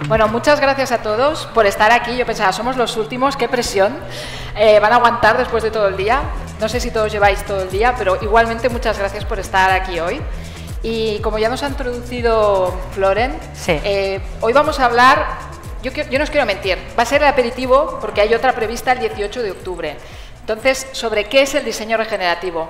Bueno, muchas gracias a todos por estar aquí. Yo pensaba, somos los últimos, qué presión. Van a aguantar después de todo el día. No sé si todos lleváis todo el día, pero igualmente muchas gracias por estar aquí hoy. Y como ya nos ha introducido Floren, sí. Hoy vamos a hablar, yo no os quiero mentir, va a ser el aperitivo porque hay otra prevista el 18 de octubre. Entonces, sobre qué es el diseño regenerativo.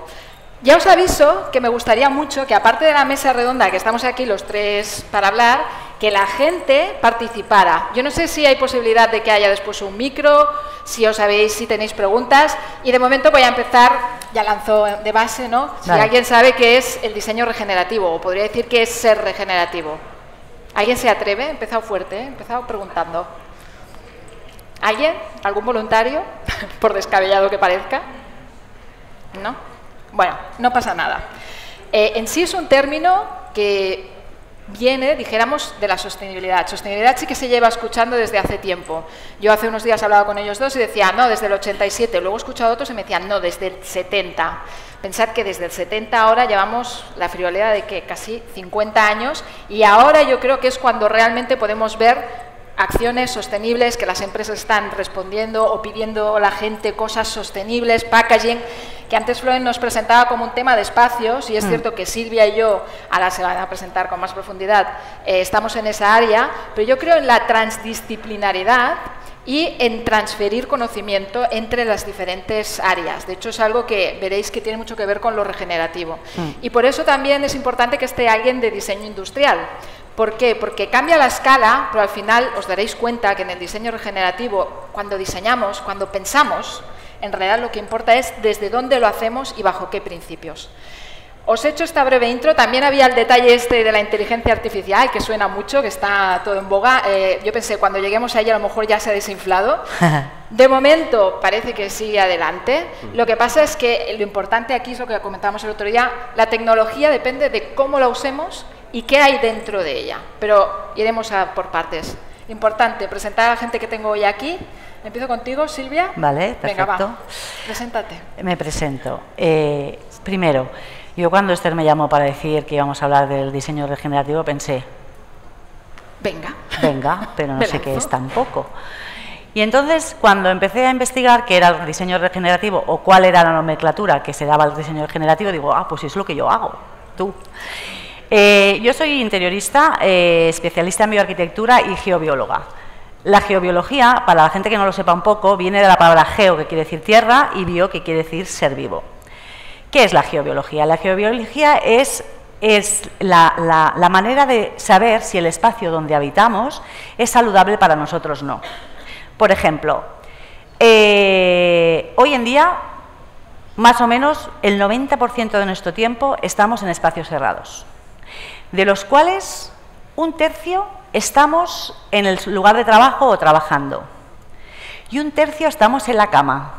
Ya os aviso que me gustaría mucho que, aparte de la mesa redonda, que estamos aquí los tres para hablar, que la gente participara. Yo no sé si hay posibilidad de que haya después un micro, si os sabéis, si tenéis preguntas, y de momento voy a empezar, ya lanzo de base, ¿no? Si vale. Alguien sabe qué es el diseño regenerativo, o podría decir qué es ser regenerativo. ¿Alguien se atreve? He empezado fuerte, he empezado preguntando. ¿Alguien? ¿Algún voluntario? Por descabellado que parezca. ¿No? Bueno, no pasa nada. En sí es un término que viene, dijéramos, de la sostenibilidad. Sostenibilidad sí que se lleva escuchando desde hace tiempo. Yo hace unos días hablaba con ellos dos y decía, no, desde el 87. Luego he escuchado a otros y me decían, no, desde el 70. Pensad que desde el 70 ahora llevamos la friolera de que casi 50 años y ahora yo creo que es cuando realmente podemos ver acciones sostenibles, que las empresas están respondiendo o pidiendo a la gente cosas sostenibles, packaging, que antes Floren nos presentaba como un tema de espacios, y es cierto que Silvia y yo, ahora se van a presentar con más profundidad, estamos en esa área, pero yo creo en la transdisciplinaridad y en transferir conocimiento entre las diferentes áreas. De hecho, es algo que veréis que tiene mucho que ver con lo regenerativo. Y por eso también es importante que esté alguien de diseño industrial. ¿Por qué? Porque cambia la escala, pero al final os daréis cuenta que en el diseño regenerativo, cuando diseñamos, cuando pensamos, en realidad lo que importa es desde dónde lo hacemos y bajo qué principios. Os he hecho esta breve intro. También había el detalle este de la inteligencia artificial, que suena mucho, que está todo en boga. Yo pensé, cuando lleguemos a ella a lo mejor ya se ha desinflado. De momento parece que sigue adelante. Lo que pasa es que lo importante aquí es lo que comentábamos el otro día. La tecnología depende de cómo la usemos y qué hay dentro de ella. Pero iremos por partes. Importante, presentar a la gente que tengo hoy aquí. Empiezo contigo, Silvia. Vale, perfecto. Venga, va. Preséntate. Me presento. Primero, yo cuando Esther me llamó para decir que íbamos a hablar del diseño regenerativo pensé, venga, pero no sé qué es tampoco. Y entonces, cuando empecé a investigar qué era el diseño regenerativo o cuál era la nomenclatura que se daba al diseño regenerativo, digo, pues es lo que yo hago, tú. Yo soy interiorista, especialista en bioarquitectura y geobióloga. La geobiología, para la gente que no lo sepa un poco, viene de la palabra geo, que quiere decir tierra, y bio, que quiere decir ser vivo. ¿Qué es la geobiología? La geobiología es la manera de saber si el espacio donde habitamos es saludable para nosotros o no. Por ejemplo, hoy en día, más o menos el 90% de nuestro tiempo estamos en espacios cerrados, de los cuales un tercio estamos en el lugar de trabajo o trabajando y un tercio estamos en la cama.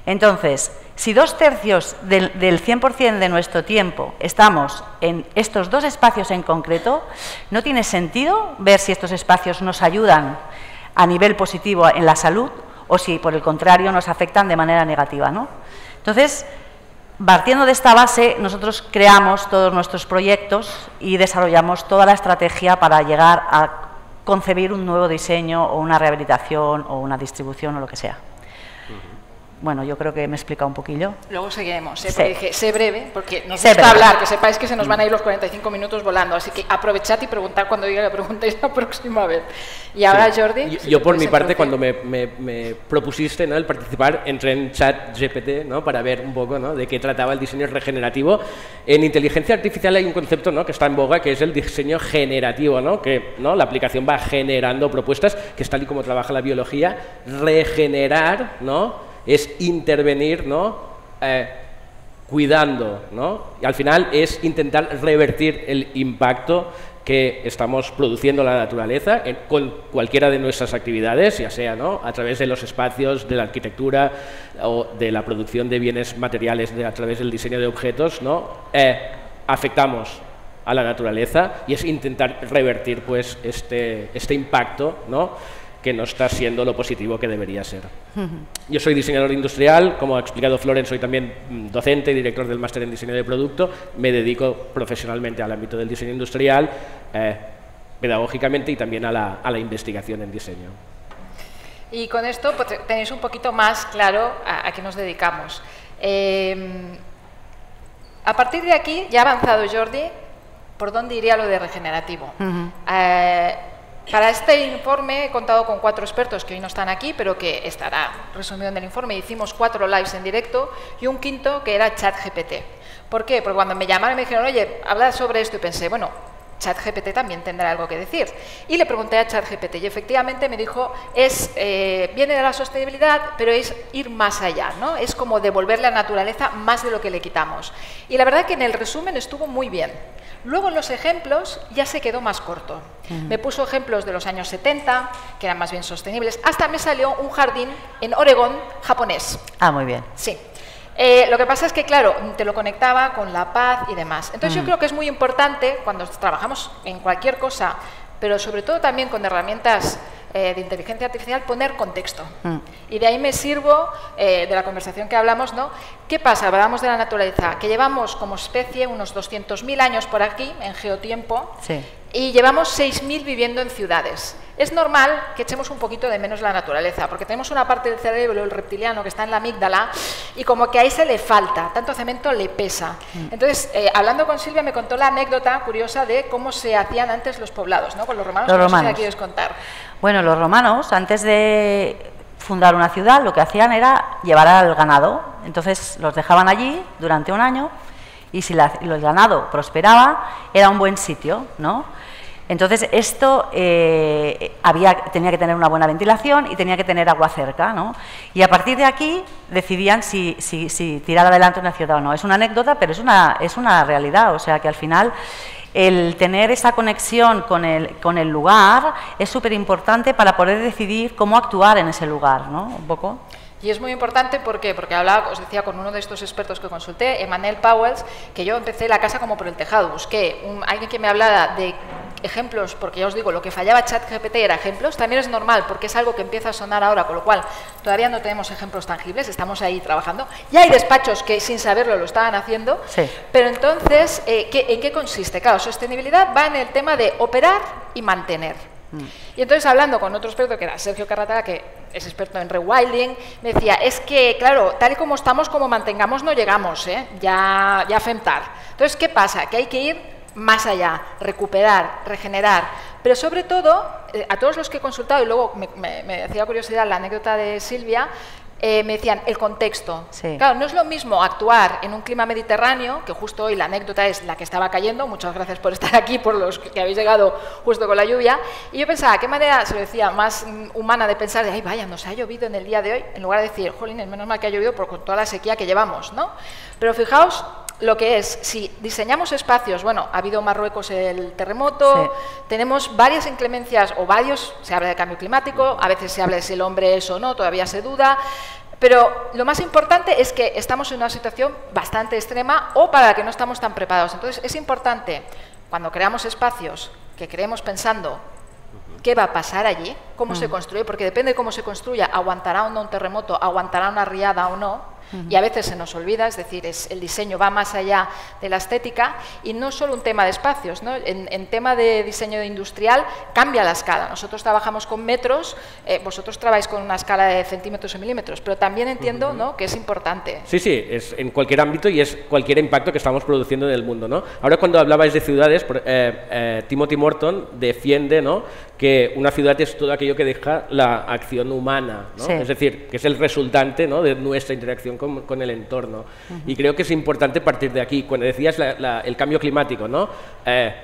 Entonces, si 2/3 del 100% de nuestro tiempo estamos en estos dos espacios en concreto, no tiene sentido ver si estos espacios nos ayudan a nivel positivo en la salud o si, por el contrario, nos afectan de manera negativa, ¿no? Entonces, partiendo de esta base, nosotros creamos todos nuestros proyectos y desarrollamos toda la estrategia para llegar a concebir un nuevo diseño o una rehabilitación o una distribución o lo que sea. Bueno, yo creo que me he explicado un poquillo. Luego seguiremos, Sí. porque dije, sé breve, porque nos Sé gusta breve. hablar, que sepáis que se nos van a ir los 45 minutos volando, así que aprovechad y preguntad cuando diga que preguntéis la próxima vez. Y ahora, Jordi... Yo por mi parte, cuando me propusiste, ¿no?, el participar, entré en ChatGPT, ¿no?, para ver un poco, ¿no?, de qué trataba el diseño regenerativo. En inteligencia artificial hay un concepto, ¿no?, que está en boga, que es el diseño generativo, ¿no?, que, ¿no?, la aplicación va generando propuestas, que es tal y como trabaja la biología. Regenerar, ¿no?, es intervenir, ¿no?, cuidando, ¿no?, y al final es intentar revertir el impacto que estamos produciendo en la naturaleza con cualquiera de nuestras actividades, ya sea, ¿no?, a través de los espacios, de la arquitectura o de la producción de bienes materiales a través del diseño de objetos, ¿no?, afectamos a la naturaleza y es intentar revertir, pues, este impacto, ¿no?, que no está siendo lo positivo que debería ser. Yo soy diseñador industrial, como ha explicado Floren, soy también docente y director del máster en diseño de producto, me dedico profesionalmente al ámbito del diseño industrial, pedagógicamente y también a la investigación en diseño. Y con esto pues, tenéis un poquito más claro a qué nos dedicamos. A partir de aquí, ya ha avanzado Jordi, ¿por dónde iría lo de regenerativo? Para este informe he contado con 4 expertos que hoy no están aquí, pero que estará resumido en el informe. Hicimos 4 lives en directo y un quinto que era ChatGPT. ¿Por qué? Porque cuando me llamaron y me dijeron, oye, habla sobre esto, y pensé, bueno, ChatGPT también tendrá algo que decir. Y le pregunté a ChatGPT y efectivamente me dijo, viene de la sostenibilidad, pero es ir más allá, ¿no? Es como devolverle a la naturaleza más de lo que le quitamos. Y la verdad que en el resumen estuvo muy bien. Luego en los ejemplos ya se quedó más corto. Me puso ejemplos de los años 70, que eran más bien sostenibles. Hasta me salió un jardín en Oregón japonés. Ah, muy bien. Sí. Lo que pasa es que, claro, te lo conectaba con la paz y demás. Entonces yo creo que es muy importante cuando trabajamos en cualquier cosa, pero sobre todo también con herramientas de inteligencia artificial, poner contexto. Y de ahí me sirvo de la conversación que hablamos, ¿no? ¿Qué pasa? Hablamos de la naturaleza, que llevamos como especie unos 200.000 años por aquí, en geotiempo, Sí. y llevamos 6.000 viviendo en ciudades. Es normal que echemos un poquito de menos la naturaleza, porque tenemos una parte del cerebro, el reptiliano, que está en la amígdala, y como que a ese le falta, tanto cemento le pesa. Entonces, hablando con Silvia, me contó la anécdota curiosa de cómo se hacían antes los poblados, ¿no? Con los romanos, no sé si la quieres contar. Bueno, los romanos, antes de fundar una ciudad, lo que hacían era llevar al ganado. Entonces, los dejaban allí durante un año, y si el ganado prosperaba, era un buen sitio, ¿no? Entonces, esto tenía que tener una buena ventilación y tenía que tener agua cerca, ¿no? Y a partir de aquí decidían si tirar adelante una ciudad o no. Es una anécdota, pero es una realidad. O sea, que al final el tener esa conexión con el lugar es súper importante para poder decidir cómo actuar en ese lugar, ¿no? Un poco. Y es muy importante, ¿por qué? Porque hablaba, os decía, con uno de estos expertos que consulté, Emmanuel Powells, que yo empecé la casa como por el tejado. Busqué alguien que me hablara de ejemplos, porque ya os digo, lo que fallaba ChatGPT era ejemplos. También es normal, porque es algo que empieza a sonar ahora, con lo cual todavía no tenemos ejemplos tangibles, estamos ahí trabajando. Ya hay despachos que sin saberlo lo estaban haciendo. Sí. Pero entonces, ¿en qué consiste? Claro, sostenibilidad va en el tema de operar y mantener. Y entonces, hablando con otro experto, que era Sergio Carratala, que es experto en rewilding, me decía, es que, claro, tal y como estamos, como mantengamos, no llegamos, ya fem tard. Entonces, ¿qué pasa? Que hay que ir más allá, recuperar, regenerar. Pero sobre todo, a todos los que he consultado, y luego me hacía curiosidad la anécdota de Silvia, me decían el contexto. Sí. Claro, no es lo mismo actuar en un clima mediterráneo, que justo hoy la anécdota es la que estaba cayendo, muchas gracias por estar aquí, por los que habéis llegado justo con la lluvia, y yo pensaba, ¿qué manera, se lo decía, más humana de pensar, de, ay, vaya, nos ha llovido en el día de hoy, en lugar de decir, jolines, menos mal que ha llovido por con toda la sequía que llevamos, ¿no? Pero fijaos lo que es, si diseñamos espacios, bueno, ha habido en Marruecos el terremoto, sí. Tenemos varias inclemencias, o varios, se habla de cambio climático, a veces se habla de si el hombre es o no, todavía se duda, pero lo más importante es que estamos en una situación bastante extrema o para la que no estamos tan preparados. Entonces, es importante, cuando creamos espacios, que creemos pensando qué va a pasar allí, cómo se construye, porque depende de cómo se construya, aguantará o no un terremoto, aguantará una riada o no, y a veces se nos olvida, es decir, el diseño va más allá de la estética y no solo un tema de espacios, ¿no? En tema de diseño industrial cambia la escala. Nosotros trabajamos con metros, vosotros trabajáis con una escala de centímetros o milímetros, pero también entiendo, ¿no?, que es importante. Sí, sí, es en cualquier ámbito y es cualquier impacto que estamos produciendo en el mundo, ¿no? Ahora, cuando hablabais de ciudades, Timothy Morton defiende, ¿no?, que una ciudad es todo aquello que deja la acción humana, ¿no? Sí. Es decir, que es el resultante, ¿no?, de nuestra interacción con el entorno. Y creo que es importante partir de aquí. Cuando decías el cambio climático, ¿no?,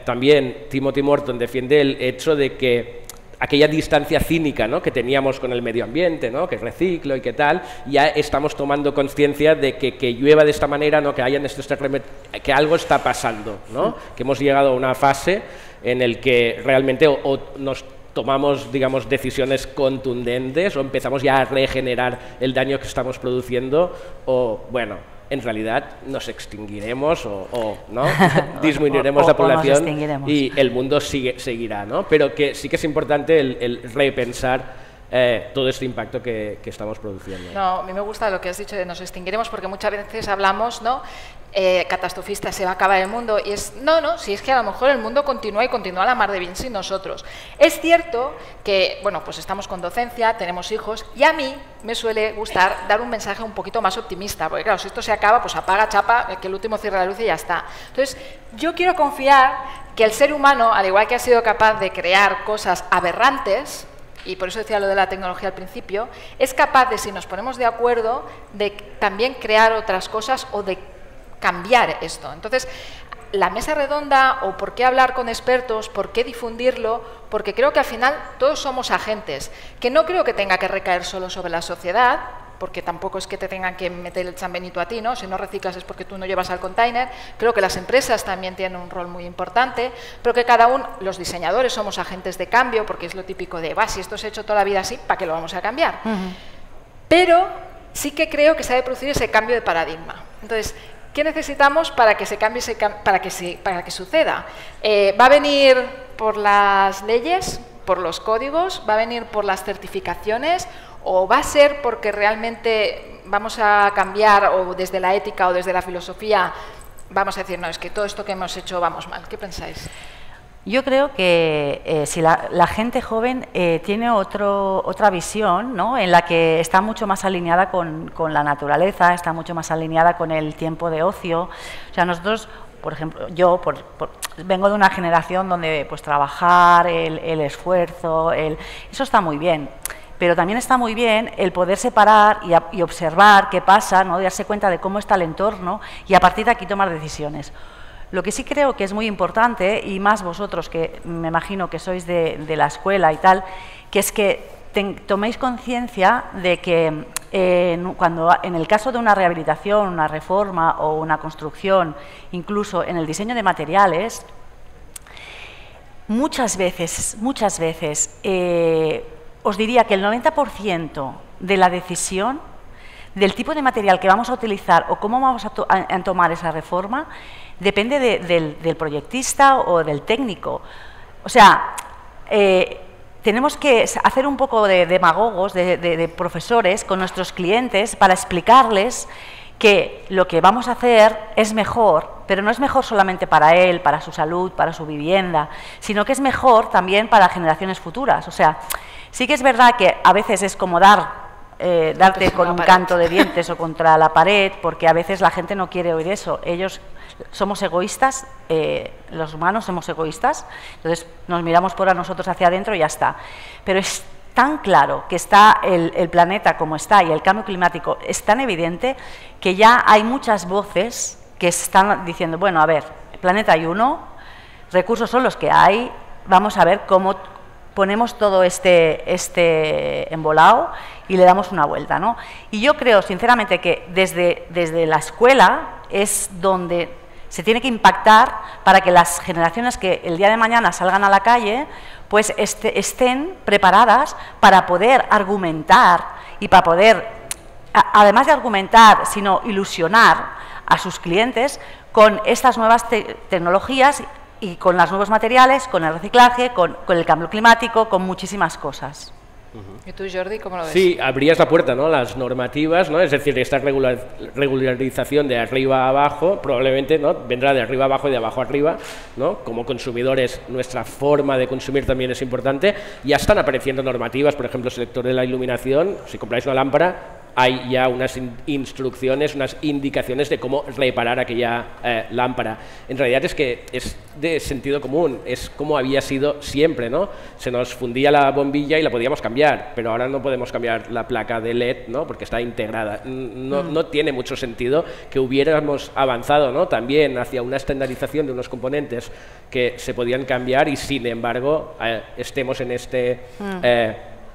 también Timothy Morton defiende el hecho de que aquella distancia cínica, ¿no?, que teníamos con el medio ambiente, ¿no?, que reciclo y qué tal, ya estamos tomando conciencia de que llueva de esta manera, ¿no?, que hayan estos terremotos, que algo está pasando, ¿no?, que hemos llegado a una fase en el que realmente o nos tomamos, digamos, decisiones contundentes o empezamos ya a regenerar el daño que estamos produciendo o, bueno, en realidad nos extinguiremos o ¿no? disminuiremos la población y el mundo seguirá, ¿no? Pero que sí que es importante el repensar todo este impacto que estamos produciendo. No, a mí me gusta lo que has dicho de nos extinguiremos, porque muchas veces hablamos, ¿no? Catastrofista, se va a acabar el mundo, y es, no, si es que a lo mejor el mundo continúa y continúa a la mar de bien sin nosotros. Es cierto que, bueno, pues estamos con docencia, tenemos hijos, y a mí me suele gustar dar un mensaje un poquito más optimista, porque claro, si esto se acaba, pues apaga, chapa, que el último cierre la luz y ya está. Entonces, yo quiero confiar que el ser humano, al igual que ha sido capaz de crear cosas aberrantes, y por eso decía lo de la tecnología al principio, es capaz de, si nos ponemos de acuerdo, de también crear otras cosas o de cambiar esto. Entonces, la mesa redonda, o por qué hablar con expertos, por qué difundirlo, porque creo que al final todos somos agentes, que no creo que tenga que recaer solo sobre la sociedad, porque tampoco es que te tengan que meter el San Benito a ti, ¿no? Si no reciclas es porque tú no llevas al container. Creo que las empresas también tienen un rol muy importante, pero que cada uno, los diseñadores somos agentes de cambio, porque es lo típico de, si esto se ha hecho toda la vida así, ¿para qué lo vamos a cambiar? Pero sí que creo que se ha de producir ese cambio de paradigma. Entonces, ¿qué necesitamos para que se cambie, para que suceda? ¿Va a venir por las leyes, por los códigos? ¿Va a venir por las certificaciones? ¿O va a ser porque realmente vamos a cambiar, o desde la ética o desde la filosofía vamos a decir, no, es que todo esto que hemos hecho vamos mal? ¿Qué pensáis? Yo creo que si la gente joven tiene otra visión, ¿no? En la que está mucho más alineada con la naturaleza, está mucho más alineada con el tiempo de ocio. O sea, nosotros, por ejemplo, yo vengo de una generación donde pues trabajar, el esfuerzo, eso está muy bien. Pero también está muy bien el poder separar y observar qué pasa, ¿no? Darse cuenta de cómo está el entorno y a partir de aquí tomar decisiones. Lo que sí creo que es muy importante, y más vosotros que me imagino que sois de la escuela y tal, que es que toméis conciencia de que cuando en el caso de una rehabilitación, una reforma o una construcción, incluso en el diseño de materiales, muchas veces os diría que el 90% de la decisión del tipo de material que vamos a utilizar o cómo vamos a tomar esa reforma depende del proyectista o del técnico. O sea, tenemos que hacer un poco de demagogos, de profesores con nuestros clientes para explicarles que lo que vamos a hacer es mejor, pero no es mejor solamente para él, para su salud, para su vivienda, sino que es mejor también para generaciones futuras. O sea, sí que es verdad que a veces es como darte con un canto de dientes o contra la pared, porque a veces la gente no quiere oír eso. Ellos somos egoístas, los humanos somos egoístas, entonces nos miramos por a nosotros hacia adentro y ya está. Pero es tan claro que está el planeta como está y el cambio climático es tan evidente que ya hay muchas voces que están diciendo, bueno, a ver, el planeta hay uno, recursos son los que hay, vamos a ver cómo ponemos todo este embolado y le damos una vuelta, ¿no? Y yo creo, sinceramente, que desde la escuela es donde se tiene que impactar para que las generaciones que el día de mañana salgan a la calle pues estén preparadas para poder argumentar y para poder, además de argumentar, sino ilusionar a sus clientes con estas nuevas tecnologías y con los nuevos materiales, con el reciclaje, con el cambio climático, con muchísimas cosas. ¿Y tú, Jordi, cómo lo ves? Sí, abrías la puerta, ¿no?, a las normativas, ¿no? Es decir, esta regularización de arriba a abajo probablemente, ¿no?, vendrá de arriba a abajo y de abajo a arriba, ¿no? Como consumidores, nuestra forma de consumir también es importante. Ya están apareciendo normativas, por ejemplo, el sector de la iluminación. Si compráis una lámpara, hay ya unas instrucciones, unas indicaciones de cómo reparar aquella lámpara. En realidad es que es de sentido común, es como había sido siempre, ¿no? Se nos fundía la bombilla y la podíamos cambiar, pero ahora no podemos cambiar la placa de LED, ¿no?, porque está integrada. No tiene mucho sentido que hubiéramos avanzado, ¿no?, también hacia una estandarización de unos componentes que se podían cambiar y, sin embargo, estemos en este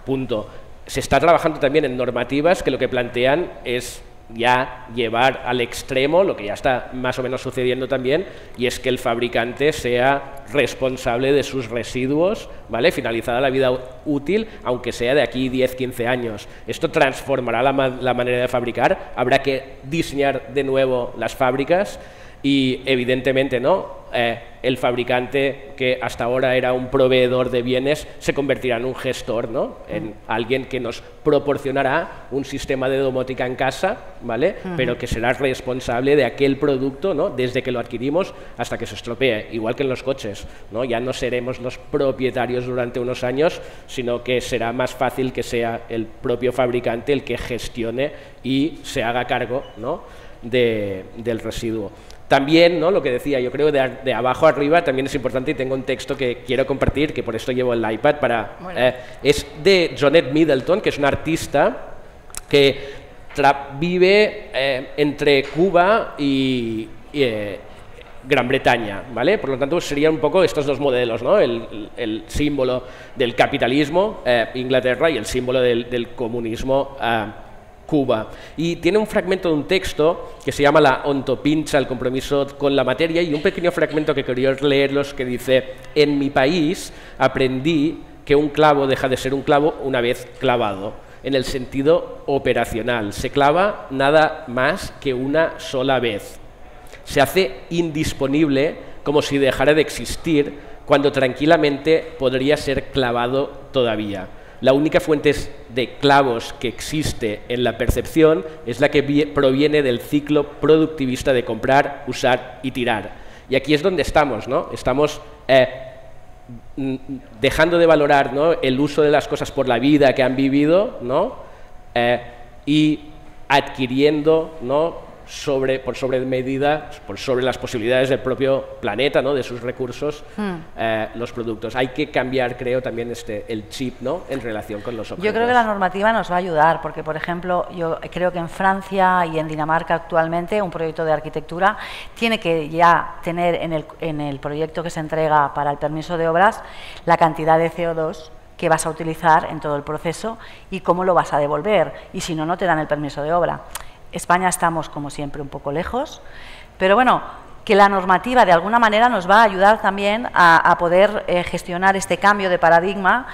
punto. Se está trabajando también en normativas que lo que plantean es ya llevar al extremo lo que ya está más o menos sucediendo también, y es que el fabricante sea responsable de sus residuos, ¿vale?, finalizada la vida útil, aunque sea de aquí 10, 15 años. Esto transformará la manera de fabricar, habrá que diseñar de nuevo las fábricas y, evidentemente, ¿no?, el fabricante, que hasta ahora era un proveedor de bienes, se convertirá en un gestor, ¿no? En alguien que nos proporcionará un sistema de domótica en casa, ¿vale? Pero que será responsable de aquel producto, ¿no? Desde que lo adquirimos hasta que se estropee, igual que en los coches, ¿no? Ya no seremos los propietarios durante unos años, sino que será más fácil que sea el propio fabricante el que gestione y se haga cargo, ¿no? del residuo. También, ¿no? Lo que decía, yo creo de abajo arriba también es importante, y tengo un texto que quiero compartir, que por esto llevo el iPad, es de Jonet Middleton, que es un artista que vive entre Cuba y Gran Bretaña, ¿vale? Por lo tanto, serían un poco estos dos modelos, ¿no? El símbolo del capitalismo, Inglaterra, y el símbolo del comunismo, Cuba. Y tiene un fragmento de un texto que se llama la ontopincha, el compromiso con la materia, y un pequeño fragmento que quería leerlos que dice: en mi país aprendí que un clavo deja de ser un clavo una vez clavado, en el sentido operacional. Se clava nada más que una sola vez. Se hace indisponible como si dejara de existir, cuando tranquilamente podría ser clavado todavía. La única fuente de clavos que existe en la percepción es la que proviene del ciclo productivista de comprar, usar y tirar. Y aquí es donde estamos, ¿no? Estamos dejando de valorar, ¿no? El uso de las cosas por la vida que han vivido, ¿no? Y adquiriendo, ¿no? Por sobre medida, por sobre las posibilidades del propio planeta, ¿no? De sus recursos, los productos. Hay que cambiar, creo, también el chip, ¿no? En relación con los objetos. Yo creo que la normativa nos va a ayudar, porque, por ejemplo, yo creo que en Francia y en Dinamarca actualmente un proyecto de arquitectura tiene que ya tener en el proyecto que se entrega para el permiso de obras la cantidad de CO2 que vas a utilizar en todo el proceso y cómo lo vas a devolver, y si no, no te dan el permiso de obra. España estamos, como siempre, un poco lejos, pero bueno, que la normativa de alguna manera nos va a ayudar también a poder gestionar este cambio de paradigma.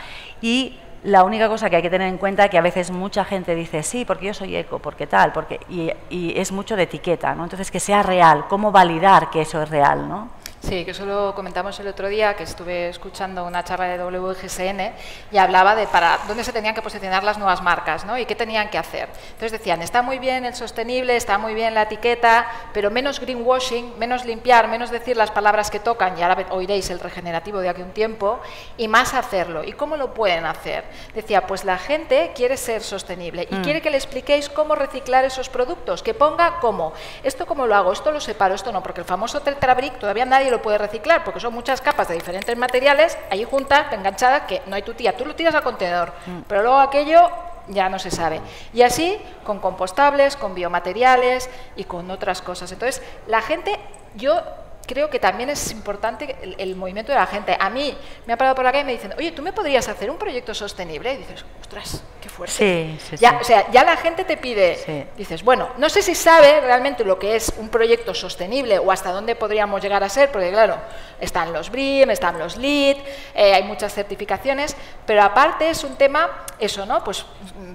Y la única cosa que hay que tener en cuenta es que a veces mucha gente dice, sí, porque yo soy eco, porque tal, y es mucho de etiqueta, ¿no? Entonces, que sea real, cómo validar que eso es real, ¿no? Sí, que eso lo comentamos el otro día, que estuve escuchando una charla de WGSN y hablaba de para dónde se tenían que posicionar las nuevas marcas, ¿no? Y qué tenían que hacer. Entonces decían, está muy bien el sostenible, está muy bien la etiqueta, pero menos greenwashing, menos limpiar, menos decir las palabras que tocan, y ahora oiréis el regenerativo de aquí a un tiempo, y más hacerlo. ¿Y cómo lo pueden hacer? Decía, pues la gente quiere ser sostenible y quiere que le expliquéis cómo reciclar esos productos, que ponga cómo, esto cómo lo hago, esto lo separo, esto no, porque el famoso Tetra Brick todavía nadie lo puede reciclar, porque son muchas capas de diferentes materiales ahí juntas, enganchadas, que no hay tu tía, tú lo tiras al contenedor, pero luego aquello ya no se sabe. Y así con compostables, con biomateriales y con otras cosas. Entonces, la gente, yo creo que también es importante el movimiento de la gente. A mí me ha parado por acá y me dicen, oye, ¿tú me podrías hacer un proyecto sostenible? Y dices, ostras, qué fuerte. Sí, ya, sí. O sea, ya la gente te pide, sí. Dices, bueno, no sé si sabe realmente lo que es un proyecto sostenible o hasta dónde podríamos llegar a ser, porque claro, están los BREEAM, están los LEED, hay muchas certificaciones, pero aparte es un tema, eso, ¿no? Pues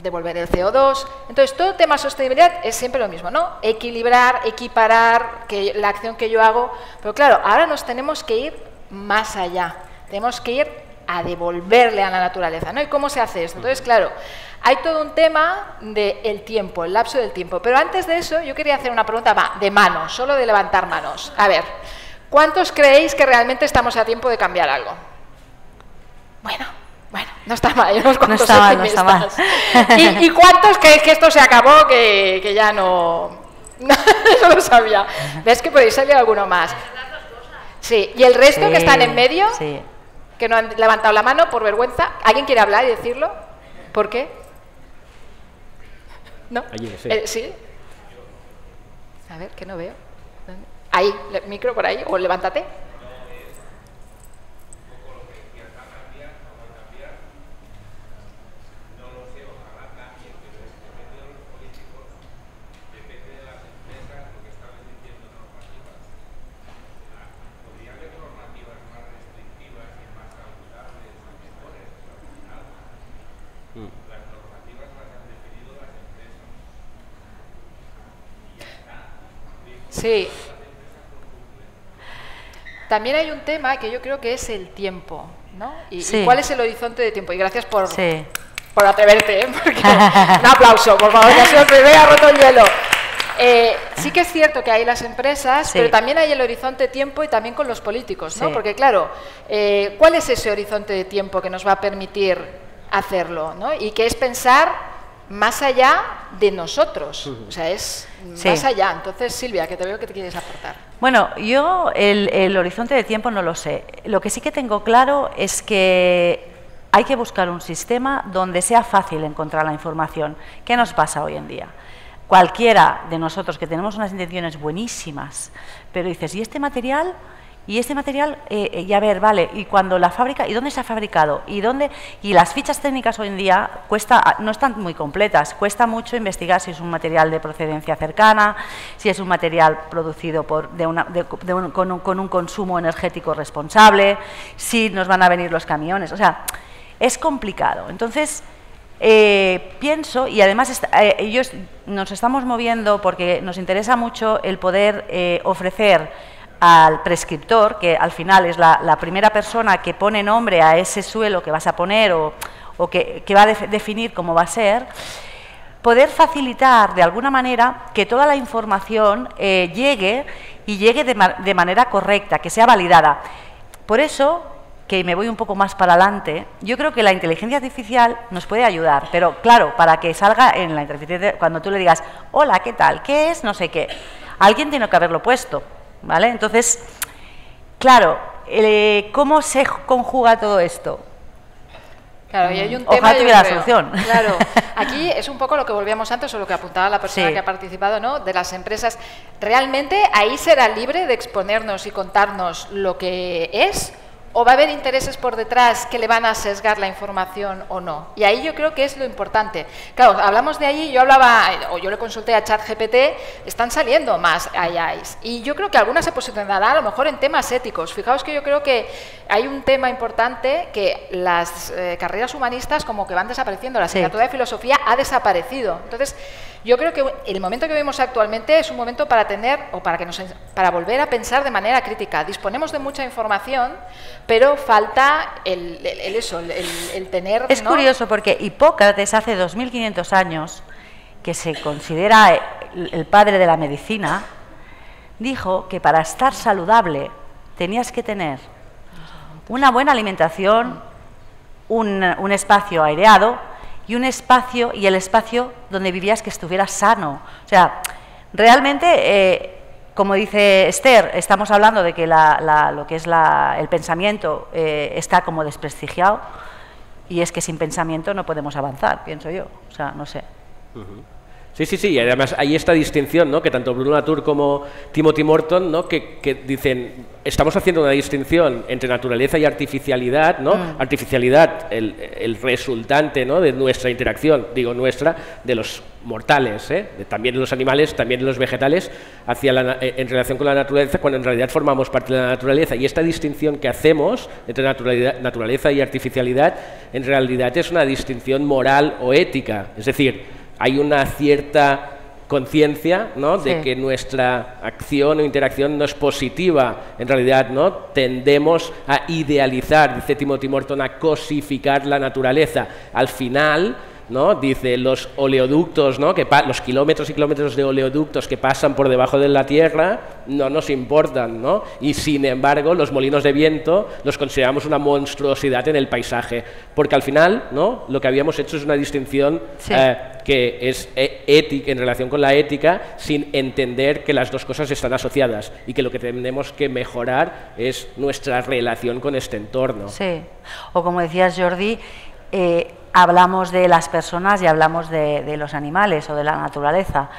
devolver el CO2. Entonces, todo tema sostenibilidad es siempre lo mismo, ¿no? Equilibrar, equiparar la acción que yo hago. Pero claro, ahora nos tenemos que ir más allá. Tenemos que ir a devolverle a la naturaleza, ¿no? ¿Y cómo se hace esto? Entonces, claro, hay todo un tema del tiempo, el lapso del tiempo. Pero antes de eso, yo quería hacer una pregunta de manos, solo de levantar manos. A ver, ¿cuántos creéis que realmente estamos a tiempo de cambiar algo? Bueno, no está mal, hay unos cuantos optimistas. No está mal. ¿Y cuántos creéis que esto se acabó, que ya no...? Eso lo sabía. ¿Ves que podéis salir alguno más? Sí, y el resto que están en medio, que no han levantado la mano por vergüenza, ¿alguien quiere hablar y decirlo? ¿Por qué? ¿No? Allí, ¿Sí? A ver, que no veo. Ahí, el micro por ahí, o levántate. Sí. también hay un tema que yo creo que es el tiempo, ¿no? Y cuál es el horizonte de tiempo. Y gracias por atreverte, ¿eh? Porque, un aplauso, por favor, que ha sido el primer, ha roto el hielo. Sí que es cierto que hay las empresas, pero también hay el horizonte de tiempo y también con los políticos, ¿no? Porque claro, ¿cuál es ese horizonte de tiempo que nos va a permitir hacerlo, ¿no? Y que es pensar más allá de nosotros, o sea, es más allá. Entonces, Silvia, que te veo que te quieres aportar. Bueno, yo el horizonte de tiempo no lo sé. Lo que sí que tengo claro es que hay que buscar un sistema donde sea fácil encontrar la información. ¿Qué nos pasa hoy en día? Cualquiera de nosotros que tenemos unas intenciones buenísimas, pero dices, ¿y este material? Y este material, y a ver, vale, y cuando la fábrica, ¿y dónde se ha fabricado? ¿Y dónde? Y las fichas técnicas hoy en día no están muy completas, cuesta mucho investigar si es un material de procedencia cercana, si es un material producido con un consumo energético responsable, si nos van a venir los camiones, o sea, es complicado. Entonces, pienso, y además nos estamos moviendo porque nos interesa mucho el poder ofrecer al prescriptor, que al final es la primera persona que pone nombre a ese suelo que vas a poner o que va a definir cómo va a ser, poder facilitar de alguna manera que toda la información llegue de manera correcta, que sea validada. Por eso, que me voy un poco más para adelante, yo creo que la inteligencia artificial nos puede ayudar, pero claro, para que salga en la inteligencia, cuando tú le digas, hola, ¿qué tal? ¿Qué es? No sé qué. Alguien tiene que haberlo puesto. ¿Vale? Entonces, claro, ¿cómo se conjuga todo esto? Claro, y hay un tema, ojalá tuviera la solución. Claro, aquí es un poco lo que volvíamos antes o lo que apuntaba la persona que ha participado, ¿no? De las empresas. ¿Realmente ahí será libre de exponernos y contarnos lo que es? ¿O va a haber intereses por detrás que le van a sesgar la información o no? Y ahí yo creo que es lo importante. Claro, hablamos de ahí, yo le consulté a ChatGPT, están saliendo más AIs. Y yo creo que algunas se posicionarán a lo mejor en temas éticos. Fijaos que yo creo que hay un tema importante que las carreras humanistas como que van desapareciendo. La asignatura de filosofía ha desaparecido. Entonces, yo creo que el momento que vivimos actualmente es un momento para para volver a pensar de manera crítica. Disponemos de mucha información, pero falta el tener... Es curioso porque Hipócrates hace 2500 años, que se considera el padre de la medicina, dijo que para estar saludable tenías que tener una buena alimentación, un espacio aireado, y el espacio donde vivías que estuviera sano. O sea, realmente, como dice Esther, estamos hablando de que lo que es el pensamiento está como desprestigiado, y es que sin pensamiento no podemos avanzar, pienso yo. O sea, no sé. Sí, y además hay esta distinción, ¿no? Que tanto Bruno Latour como Timothy Morton, ¿no? que dicen, estamos haciendo una distinción entre naturaleza y artificialidad, ¿no? Artificialidad, el resultante, ¿no? De nuestra interacción, digo nuestra, de los mortales, también de los animales, también de los vegetales, en relación con la naturaleza, cuando en realidad formamos parte de la naturaleza. Y esta distinción que hacemos entre naturaleza y artificialidad, en realidad es una distinción moral o ética, es decir, hay una cierta conciencia, ¿no? De que nuestra acción o interacción no es positiva, en realidad, ¿no? Tendemos a idealizar, dice Timothy Morton, a cosificar la naturaleza. Al final, ¿no? Dice, los oleoductos, ¿no? Los kilómetros y kilómetros de oleoductos que pasan por debajo de la tierra no nos importan, ¿no? Y sin embargo, los molinos de viento los consideramos una monstruosidad en el paisaje, porque al final, ¿no? Lo que habíamos hecho es una distinción que es ética, en relación con la ética, sin entender que las dos cosas están asociadas y que lo que tenemos que mejorar es nuestra relación con este entorno. Sí, o como decías, Jordi, hablamos de las personas y hablamos de los animales o de la naturaleza.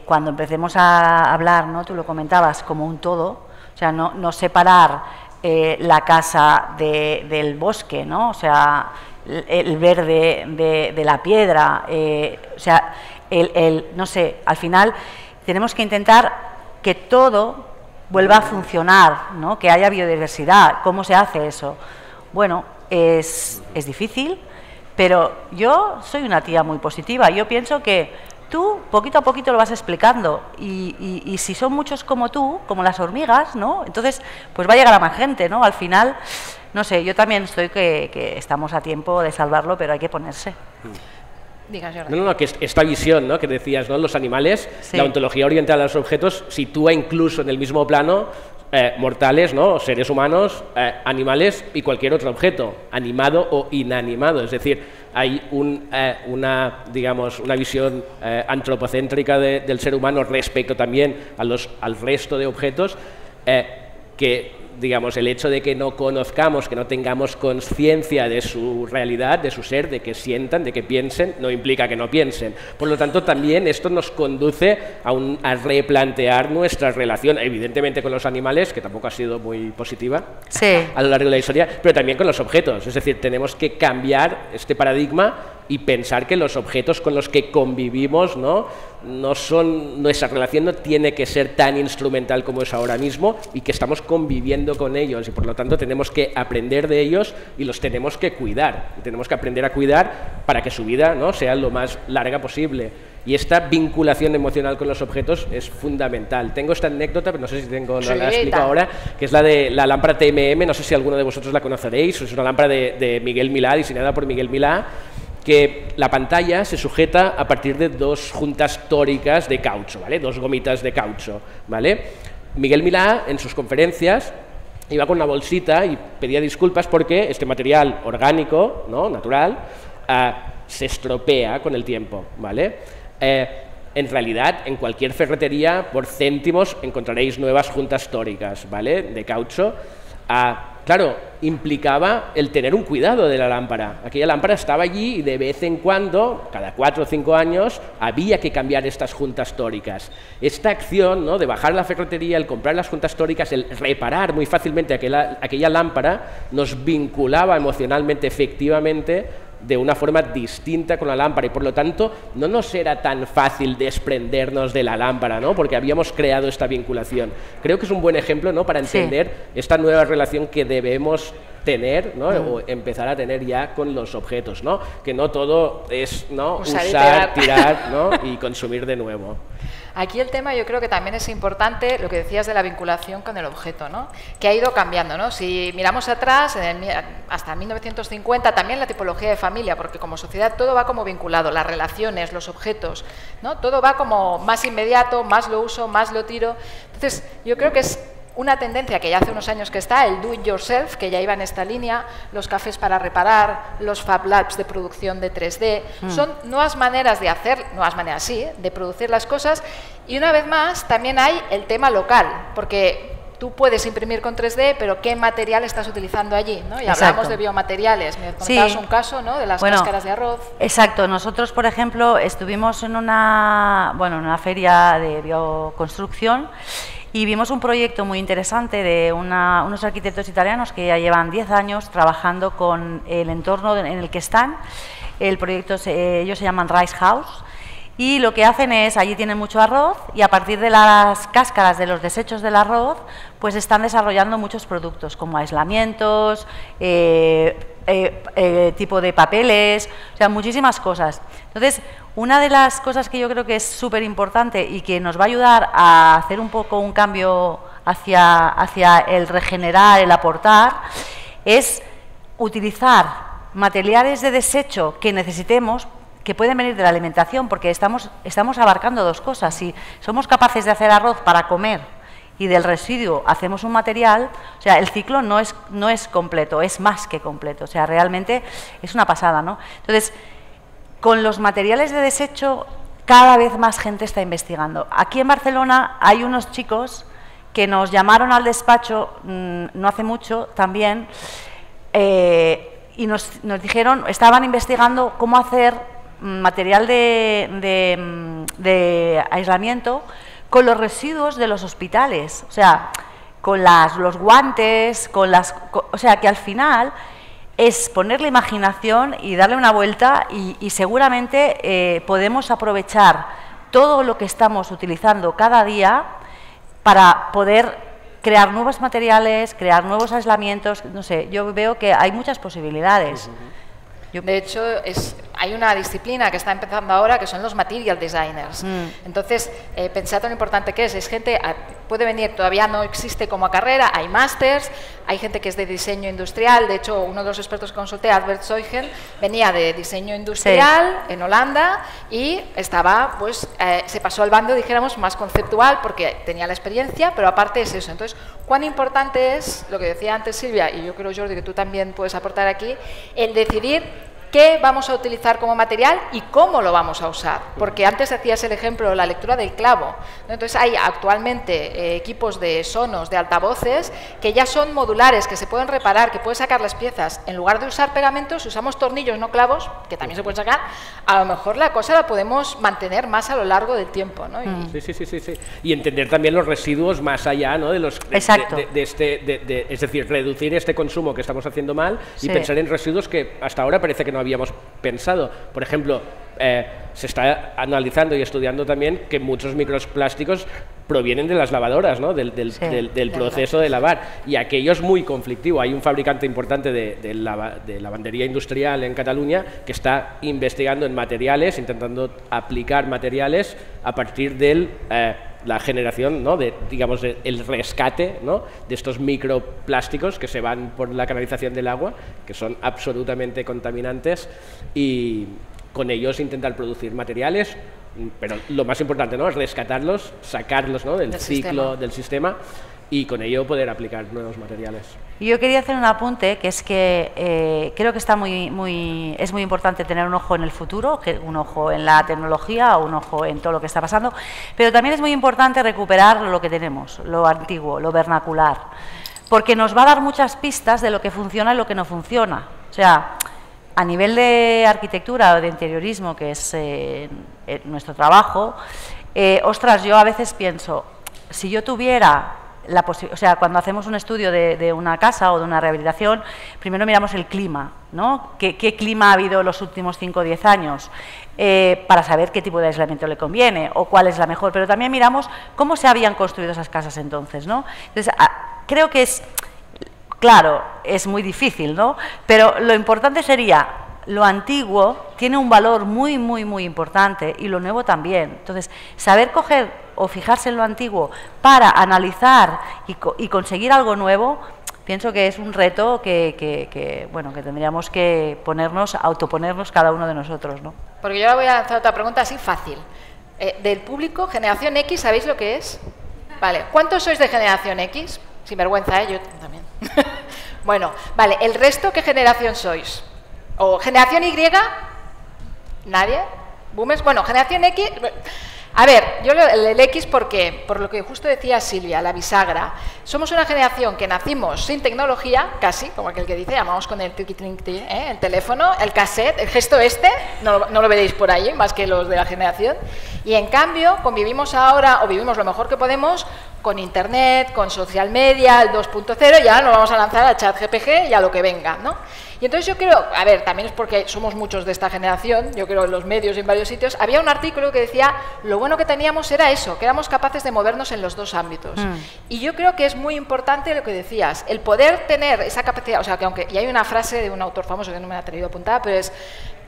Cuando empecemos a hablar, ¿no? Tú lo comentabas, como un todo, o sea, no separar la casa del bosque, ¿no? O sea, el verde de la piedra, o sea, no sé, al final tenemos que intentar que todo vuelva a funcionar, ¿no? Que haya biodiversidad. ¿Cómo se hace eso? Bueno, es difícil, pero yo soy una tía muy positiva. Yo pienso que tú poquito a poquito lo vas explicando y si son muchos como tú, como las hormigas, ¿no? Entonces pues va a llegar a más gente, ¿no? Al final, no sé, yo también estoy que estamos a tiempo de salvarlo, pero hay que ponerse. No, que esta visión, ¿no?, que decías, ¿no?, los animales, sí. La ontología orientada a los objetos sitúa incluso en el mismo plano mortales, ¿no?, seres humanos, animales y cualquier otro objeto, animado o inanimado. Es decir, hay una visión antropocéntrica del ser humano respecto también al resto de objetos que, digamos, el hecho de que no conozcamos, que no tengamos conciencia de su realidad, de su ser, de que sientan, de que piensen, no implica que no piensen. Por lo tanto, también esto nos conduce a replantear nuestra relación, evidentemente con los animales, que tampoco ha sido muy positiva a lo largo de la historia, pero también con los objetos. Es decir, tenemos que cambiar este paradigma y pensar que los objetos con los que convivimos, nuestra relación no tiene que ser tan instrumental como es ahora mismo y que estamos conviviendo con ellos y por lo tanto tenemos que aprender de ellos y los tenemos que cuidar. Y tenemos que aprender a cuidar para que su vida, ¿no?, sea lo más larga posible. Y esta vinculación emocional con los objetos es fundamental. Tengo esta anécdota, pero no sé si la explico ahora, que es la de la lámpara TMM, no sé si alguno de vosotros la conoceréis, es una lámpara de Miguel Milá, diseñada por Miguel Milá, que la pantalla se sujeta a partir de dos juntas tóricas de caucho, ¿vale? Dos gomitas de caucho, ¿vale? Miguel Milá, en sus conferencias, iba con una bolsita y pedía disculpas porque este material orgánico, ¿no?, natural, se estropea con el tiempo, ¿vale? En realidad, en cualquier ferretería, por céntimos, encontraréis nuevas juntas tóricas, ¿vale?, de caucho. Claro, implicaba el tener un cuidado de la lámpara. Aquella lámpara estaba allí y de vez en cuando, cada 4 o 5 años, había que cambiar estas juntas tóricas. Esta acción, ¿no?, de bajar a la ferretería, el comprar las juntas tóricas, el reparar muy fácilmente aquella lámpara, nos vinculaba emocionalmente, efectivamente, de una forma distinta con la lámpara y por lo tanto no nos era tan fácil desprendernos de la lámpara, ¿no?, porque habíamos creado esta vinculación. Creo que es un buen ejemplo, ¿no?, para entender esta nueva relación que debemos tener, ¿no?, o empezar a tener ya con los objetos, ¿no?, que no todo es, ¿no?, usar, tirar, ¿no?, y consumir de nuevo. Aquí el tema yo creo que también es importante lo que decías de la vinculación con el objeto, ¿no?, que ha ido cambiando, ¿no? Si miramos atrás, hasta 1950, también la tipología de familia, porque como sociedad todo va como vinculado, las relaciones, los objetos, ¿no?, todo va como más inmediato, más lo uso, más lo tiro. Entonces yo creo que es una tendencia que ya hace unos años que está, el do it yourself, que ya iba en esta línea, los cafés para reparar, los Fab Labs de producción de 3D, son nuevas maneras de hacer, nuevas maneras sí, de producir las cosas, y una vez más también hay el tema local, porque tú puedes imprimir con 3D, pero ¿qué material estás utilizando allí?, ¿no? Y hablamos de biomateriales, me contabas un caso, ¿no?, de las cáscaras de arroz. Exacto, nosotros por ejemplo estuvimos en una feria de bioconstrucción y vimos un proyecto muy interesante de unos arquitectos italianos que ya llevan 10 años trabajando con el entorno en el que están. El proyecto, ellos se llaman Rice House, y lo que hacen es, allí tienen mucho arroz y a partir de las cáscaras de los desechos del arroz, pues están desarrollando muchos productos como aislamientos, tipo de papeles, o sea, muchísimas cosas. Entonces, una de las cosas que yo creo que es súper importante y que nos va a ayudar a hacer un poco un cambio hacia el regenerar, el aportar, es utilizar materiales de desecho que necesitemos, que pueden venir de la alimentación, porque estamos abarcando dos cosas. Si somos capaces de hacer arroz para comer y del residuo hacemos un material, o sea, el ciclo no es completo, es más que completo, o sea, realmente es una pasada, ¿no? Entonces, con los materiales de desecho cada vez más gente está investigando. Aquí en Barcelona hay unos chicos que nos llamaron al despacho no hace mucho también y nos dijeron, estaban investigando cómo hacer material de aislamiento con los residuos de los hospitales, o sea, con los guantes, o sea, que al final es poner la imaginación y darle una vuelta y seguramente podemos aprovechar todo lo que estamos utilizando cada día para poder crear nuevos materiales, crear nuevos aislamientos, no sé, yo veo que hay muchas posibilidades. De hecho, hay una disciplina que está empezando ahora que son los material designers. Entonces, pensad lo importante que es gente, puede venir, todavía no existe como carrera, hay másters, hay gente que es de diseño industrial, de hecho, uno de los expertos que consulté, Albert Zeugen, venía de diseño industrial en Holanda y estaba, pues, se pasó al bando, dijéramos, más conceptual porque tenía la experiencia, pero aparte es eso. Entonces, cuán importante es, lo que decía antes Silvia, y yo creo, Jordi, que tú también puedes aportar aquí, el decidir qué vamos a utilizar como material y cómo lo vamos a usar. Porque antes hacías el ejemplo de la lectura del clavo, ¿no? Entonces hay actualmente equipos de sonos, de altavoces, que ya son modulares, que se pueden reparar, que puedes sacar las piezas. En lugar de usar pegamentos, si usamos tornillos, no clavos, que también se pueden sacar, a lo mejor la cosa la podemos mantener más a lo largo del tiempo, ¿no? Sí. Y entender también los residuos más allá, ¿no? De los, Exacto. es decir, reducir este consumo que estamos haciendo mal y pensar en residuos que hasta ahora parece que no habíamos pensado. Por ejemplo, se está analizando y estudiando también que muchos microplásticos provienen de las lavadoras, ¿no? del proceso de lavar, y aquello es muy conflictivo. Hay un fabricante importante de lavandería industrial en Cataluña que está investigando en materiales, intentando aplicar materiales a partir del la generación, ¿no? digamos, el rescate, ¿no? de estos microplásticos que se van por la canalización del agua, que son absolutamente contaminantes, y con ellos intentar producir materiales, pero lo más importante, ¿no? es rescatarlos, sacarlos, ¿no? del ciclo, del sistema, y con ello poder aplicar nuevos materiales. Yo quería hacer un apunte, que es que creo que está es muy importante tener un ojo en el futuro, un ojo en la tecnología, un ojo en todo lo que está pasando, pero también es muy importante recuperar lo que tenemos, lo antiguo, lo vernacular, porque nos va a dar muchas pistas de lo que funciona y lo que no funciona. O sea, a nivel de arquitectura o de interiorismo, que es nuestro trabajo, ostras, yo a veces pienso, si yo tuviera o sea, cuando hacemos un estudio de una casa o de una rehabilitación, primero miramos el clima, ¿no? ¿Qué clima ha habido los últimos 5 o 10 años? Para saber qué tipo de aislamiento le conviene o cuál es la mejor, pero también miramos cómo se habían construido esas casas entonces, ¿no? Entonces, creo que claro, es muy difícil, ¿no? Pero lo importante sería, lo antiguo tiene un valor muy, muy, muy importante, y lo nuevo también. Entonces, saber coger o fijarse en lo antiguo para analizar y conseguir algo nuevo, pienso que es un reto que tendríamos que autoponernos cada uno de nosotros, ¿no? Porque yo ahora voy a lanzar otra pregunta así fácil. Del público, generación X, ¿sabéis lo que es? Vale, ¿cuántos sois de generación X? Sin vergüenza, yo también. Bueno, vale, ¿el resto qué generación sois? ¿O generación Y? ¿Nadie? ¿Boomers? Bueno, generación X... A ver, yo el X, ¿por qué? Por lo que justo decía Silvia, la bisagra. Somos una generación que nacimos sin tecnología, casi, como aquel que dice, llamamos con el triqui-trinqui, el teléfono, el cassette, el gesto no lo veréis por ahí, más que los de la generación. Y en cambio, convivimos ahora, o vivimos lo mejor que podemos, con Internet, con social media, el 2.0, y ahora nos vamos a lanzar a ChatGPT y a lo que venga, ¿no? Y entonces yo creo, a ver, también es porque somos muchos de esta generación, yo creo en los medios y en varios sitios, había un artículo que decía, lo bueno que teníamos era eso, que éramos capaces de movernos en los dos ámbitos. Y yo creo que es muy importante lo que decías, el poder tener esa capacidad, o sea, que aunque, y hay una frase de un autor famoso que no me la he traído apuntada, pero es,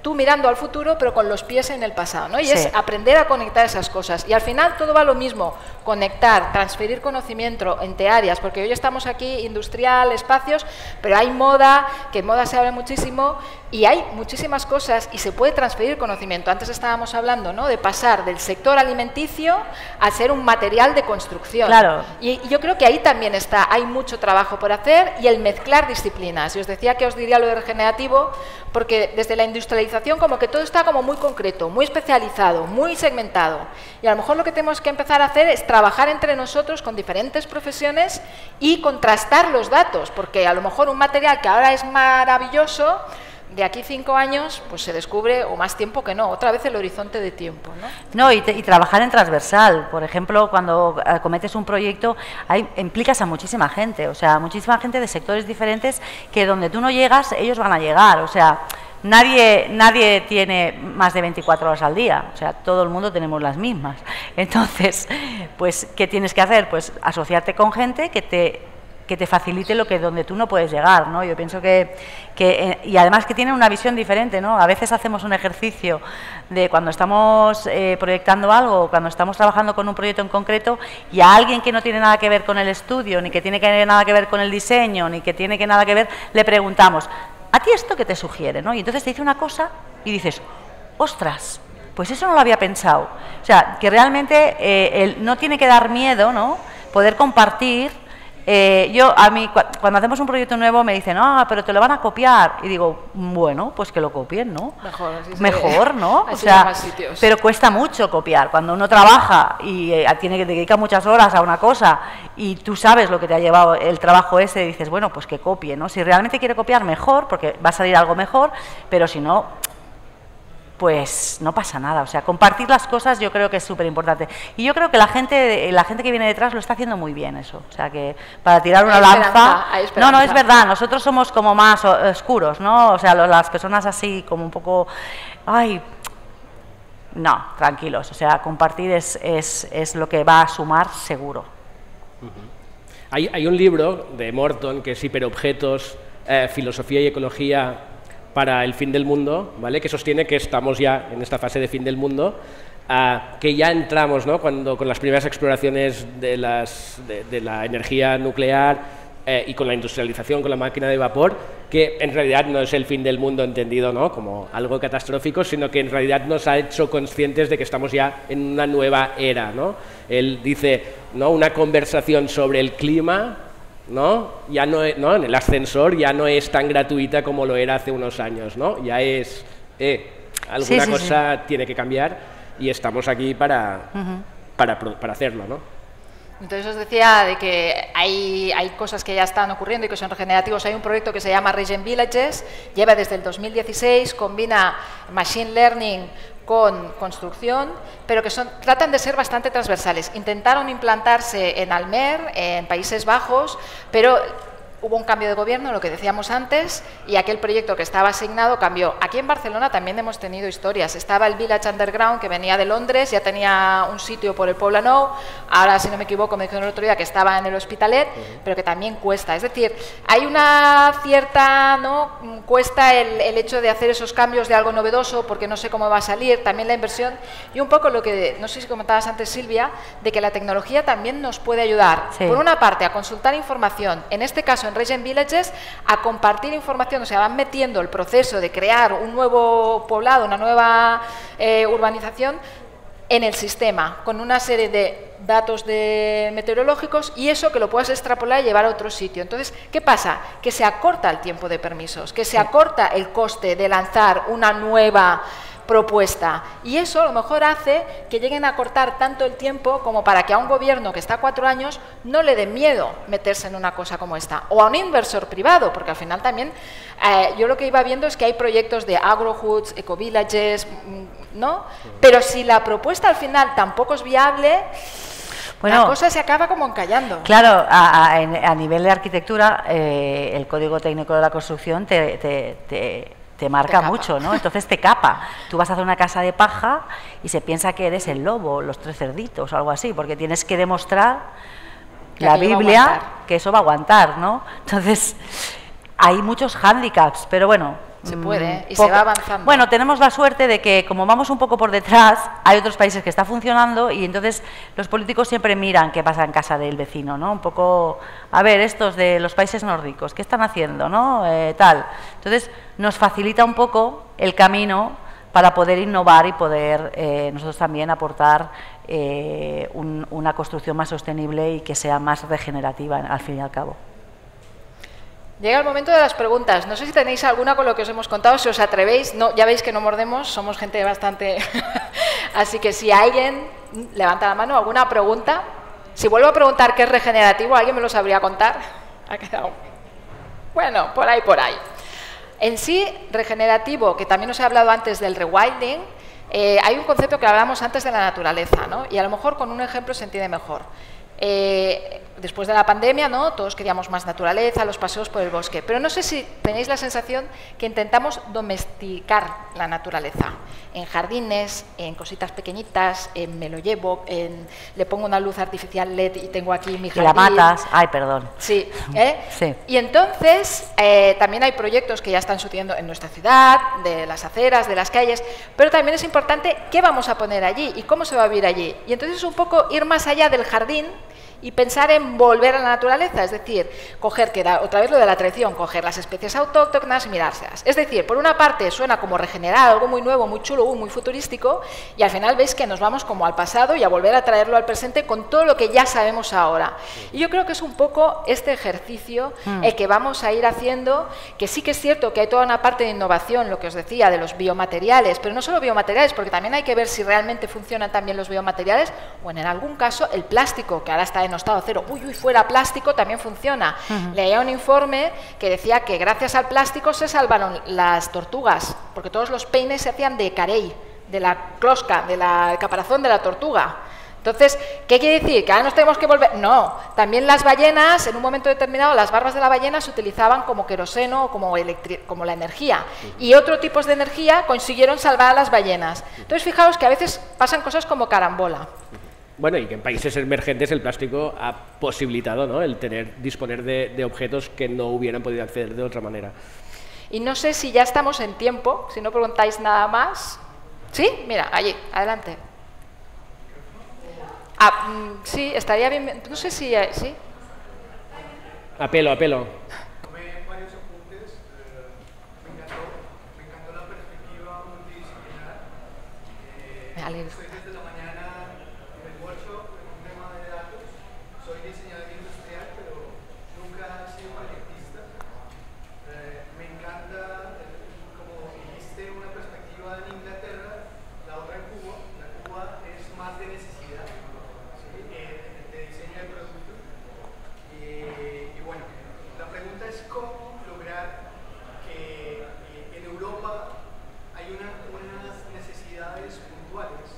tú mirando al futuro, pero con los pies en el pasado, ¿no? Y es aprender a conectar esas cosas. Y al final todo va lo mismo, conectar, transferir conocimiento entre áreas, porque hoy estamos aquí, industrial, espacios, pero hay moda, que en moda se habla muchísimo, y hay muchísimas cosas, y se puede transferir conocimiento. Antes estábamos hablando, ¿no?, de pasar del sector alimenticio a ser un material de construcción. Claro. Y yo creo que ahí también hay mucho trabajo por hacer, y el mezclar disciplinas. Y os decía que os diría lo de regenerativo, porque desde la industrialización como que todo está como muy concreto, muy especializado, muy segmentado. Y a lo mejor lo que tenemos que empezar a hacer es trabajar entre nosotros con diferentes profesiones y contrastar los datos, porque a lo mejor un material que ahora es maravilloso, de aquí 5 años, pues se descubre, o más tiempo que no, otra vez el horizonte de tiempo, ¿no? No, y trabajar en transversal. Por ejemplo, cuando cometes un proyecto, implicas a muchísima gente, o sea, muchísima gente de sectores diferentes que donde tú no llegas, ellos van a llegar, o sea, nadie tiene más de 24 horas al día, o sea, todo el mundo tenemos las mismas. Entonces, pues, ¿qué tienes que hacer? Pues asociarte con gente que te que te facilite donde tú no puedes llegar, ¿no? Yo pienso y además que tienen una visión diferente, ¿no? A veces hacemos un ejercicio de cuando estamos proyectando algo, cuando estamos trabajando con un proyecto en concreto, y a alguien que no tiene nada que ver con el estudio, ni que tiene nada que ver con el diseño, ni que tiene nada que ver, le preguntamos, ¿a ti esto qué te sugiere, no? Y entonces te dice una cosa y dices, ostras, pues eso no lo había pensado. O sea, que realmente no tiene que dar miedo, ¿no? Poder compartir. Cuando hacemos un proyecto nuevo me dicen, pero te lo van a copiar. Y digo, bueno, pues que lo copien, ¿no? Mejor, ¿no? O sea, pero cuesta mucho copiar. Cuando uno trabaja y tiene que dedicar muchas horas a una cosa y tú sabes lo que te ha llevado el trabajo ese, dices, bueno, pues que copie, ¿no? Si realmente quiere copiar, mejor, porque va a salir algo mejor, pero si no, pues no pasa nada. O sea, compartir las cosas yo creo que es súper importante. Y yo creo que la gente que viene detrás lo está haciendo muy bien eso. O sea, que para tirar una lanza... No, es verdad, nosotros somos como más oscuros, ¿no? O sea, las personas así como un poco... No, tranquilos. O sea, compartir es lo que va a sumar seguro. Hay un libro de Morton que es Hiperobjetos, filosofía y ecología para el fin del mundo, ¿vale? Que sostiene que estamos ya en esta fase de fin del mundo, que ya entramos, ¿no? Con las primeras exploraciones de la energía nuclear y con la industrialización, con la máquina de vapor, que en realidad no es el fin del mundo entendido, ¿no? Como algo catastrófico, sino que en realidad nos ha hecho conscientes de que estamos ya en una nueva era, ¿no? Él dice, ¿no? Una conversación sobre el clima, ¿no? Ya no, ¿no? En el ascensor ya no es tan gratuita como lo era hace unos años, ¿no? Ya es alguna cosa tiene que cambiar y estamos aquí para hacerlo, ¿no? Entonces os decía de que hay cosas que ya están ocurriendo y que son regenerativos. Hay un proyecto que se llama Regen Villages, lleva desde el 2016, combina machine learning con construcción, pero que tratan de ser bastante transversales. Intentaron implantarse en Almer, en Países Bajos, pero hubo un cambio de gobierno, lo que decíamos antes, y aquel proyecto que estaba asignado cambió. Aquí en Barcelona también hemos tenido historias. Estaba el Village Underground, que venía de Londres, ya tenía un sitio por el Poblenou, ahora, si no me equivoco, me dijeron el otro día que estaba en el Hospitalet, pero que también cuesta. Es decir, hay una cierta, ¿no? Cuesta el hecho de hacer esos cambios de algo novedoso, porque no sé cómo va a salir, también la inversión, y un poco lo que, no sé si comentabas antes, Silvia, de que la tecnología también nos puede ayudar, por una parte, a consultar información, en este caso en Regen Villages, a compartir información. O sea, van metiendo el proceso de crear un nuevo poblado, una nueva urbanización en el sistema, con una serie de datos meteorológicos, y eso que lo puedas extrapolar y llevar a otro sitio. Entonces, ¿qué pasa? Que se acorta el tiempo de permisos, que se acorta el coste de lanzar una nueva propuesta, y eso a lo mejor hace que lleguen a cortar tanto el tiempo como para que a un gobierno que está 4 años no le dé miedo meterse en una cosa como esta, o a un inversor privado, porque al final también yo lo que iba viendo es que hay proyectos de agrohoods, ecovillages, ¿no? Pero si la propuesta al final tampoco es viable, la cosa se acaba como encallando. Claro, a nivel de arquitectura, el Código Técnico de la Construcción te marca mucho, ¿no? Entonces te capa. Tú vas a hacer una casa de paja y se piensa que eres el lobo, los 3 cerditos o algo así, porque tienes que demostrar la Biblia que eso va a aguantar, ¿no? Entonces hay muchos hándicaps, pero bueno, se puede y se va avanzando. Bueno, tenemos la suerte de que, como vamos un poco por detrás, hay otros países que está funcionando, y entonces los políticos siempre miran qué pasa en casa del vecino, ¿no? Un poco, a ver, estos de los países nórdicos, ¿qué están haciendo, no? Tal. Entonces nos facilita un poco el camino para poder innovar y poder nosotros también aportar una construcción más sostenible y que sea más regenerativa al fin y al cabo. Llega el momento de las preguntas. No sé si tenéis alguna con lo que os hemos contado, si os atrevéis. No, ya veis que no mordemos, somos gente bastante... Así que si alguien levanta la mano, ¿alguna pregunta? Si vuelvo a preguntar qué es regenerativo, ¿alguien me lo sabría contar? Ha quedado... Bueno, por ahí. En sí, regenerativo, que también os he hablado antes del rewilding, hay un concepto que hablábamos antes de la naturaleza, ¿no? Y a lo mejor con un ejemplo se entiende mejor. Después de la pandemia, ¿no? Todos queríamos más naturaleza, los paseos por el bosque, pero no sé si tenéis la sensación que intentamos domesticar la naturaleza, en jardines, en cositas pequeñitas, me lo llevo, le pongo una luz artificial LED y tengo aquí mi jardín. Y la matas, ay, perdón. Sí, Sí. Y entonces también hay proyectos que ya están sucediendo en nuestra ciudad, de las aceras, de las calles, pero también es importante qué vamos a poner allí y cómo se va a vivir allí. Y entonces un poco ir más allá del jardín y pensar en volver a la naturaleza, es decir, coger, que da otra vez lo de la tradición, coger las especies autóctonas y mirárselas. Es decir, por una parte suena como regenerar algo muy nuevo, muy chulo, muy futurístico, y al final veis que nos vamos como al pasado y a volver a traerlo al presente con todo lo que ya sabemos ahora. Y yo creo que es un poco este ejercicio el que vamos a ir haciendo, que sí que es cierto que hay toda una parte de innovación, lo que os decía, de los biomateriales, pero no solo biomateriales, porque también hay que ver si realmente funcionan también los biomateriales, o en algún caso el plástico, que ahora está en estado cero, fuera plástico, también funciona. Leía un informe que decía que gracias al plástico se salvaron las tortugas, porque todos los peines se hacían de carey, de la closca, del caparazón de la tortuga. Entonces, ¿qué quiere decir? ¿Que ahora nos tenemos que volver? No, también las ballenas, en un momento determinado, las barbas de la ballena se utilizaban como queroseno o como la energía. Y otros tipos de energía consiguieron salvar a las ballenas. Entonces, fijaos que a veces pasan cosas como carambola. Bueno, y que en países emergentes el plástico ha posibilitado, ¿no?, el disponer de objetos que no hubieran podido acceder de otra manera. Y no sé si ya estamos en tiempo, si no preguntáis nada más. ¿Sí? Mira, allí, adelante. Sí, estaría bien. No sé si... ¿sí? Apelo. Tomé varios apuntes. Me encantó la perspectiva multidisciplinar. Me alegro. Soy desde la mañana en el workshop en un tema de datos. Soy diseñador industrial, pero nunca he sido proyectista. Me encanta, como dijiste, una perspectiva en Inglaterra, la otra en Cuba. La Cuba es más de necesidad, ¿sí? De diseño de producto. Y bueno, la pregunta es cómo lograr que en Europa hay unas necesidades puntuales